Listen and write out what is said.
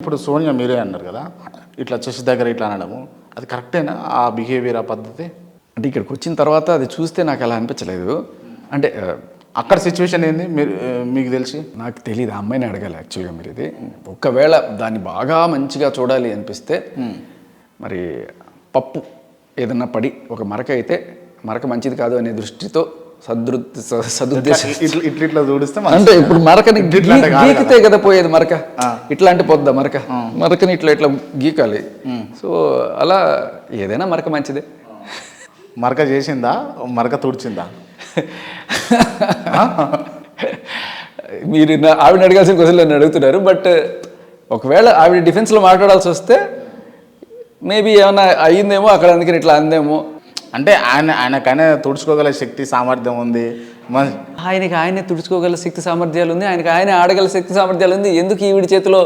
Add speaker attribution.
Speaker 1: ఇప్పుడు సోనియా మీరే అన్నారు కదా, ఇట్లా చెస్ దగ్గర ఇట్లా అనడము అది కరెక్టేనా? ఆ బిహేవియర్, ఆ పద్ధతి?
Speaker 2: అంటే ఇక్కడికి వచ్చిన తర్వాత అది చూస్తే నాకు అలా అనిపించలేదు. అంటే
Speaker 1: అక్కడ సిచ్యువేషన్ ఏంది మీరు మీకు తెలిసి?
Speaker 2: నాకు తెలియదు, ఆ అమ్మాయిని అడగాలి యాక్చువల్గా మీరు ఇది. ఒకవేళ దాన్ని బాగా మంచిగా చూడాలి అనిపిస్తే మరి పప్పు ఏదన్నా పడి ఒక మరక అయితే మరక మంచిది కాదు అనే దృష్టితో సదుద్దేశం
Speaker 1: ఇట్లా చూడిస్తే
Speaker 2: అంటే ఇప్పుడు మరకని గీకితే కదా పోయేది మరక, ఇట్లాంటి పొద్దా మరకని ఇట్లా ఇట్లా గీకాలి. సో అలా ఏదైనా మరక మంచిదే.
Speaker 1: మరక చేసిందా, మరక తుడిచిందా?
Speaker 2: మీరు ఆవిడ అడగాల్సిన క్వశ్చన్ నన్ను అడుగుతున్నారు. బట్ ఒకవేళ ఆవిడ డిఫెన్స్లో మాట్లాడాల్సి వస్తే మేబీ ఏమైనా అయ్యిందేమో అక్కడ, అందుకని ఇట్లా అందేమో.
Speaker 1: అంటే ఆయనకైనా తుడుచుకోగల శక్తి సామర్థ్యం ఉంది,
Speaker 2: ఆయనకి ఆయనే తుడుచుకోగల శక్తి సామర్థ్యాలు ఉంది, ఆయనకి ఆయనే ఆడగల శక్తి సామర్థ్యాలు ఉంది. ఎందుకు ఈవిడి చేతిలో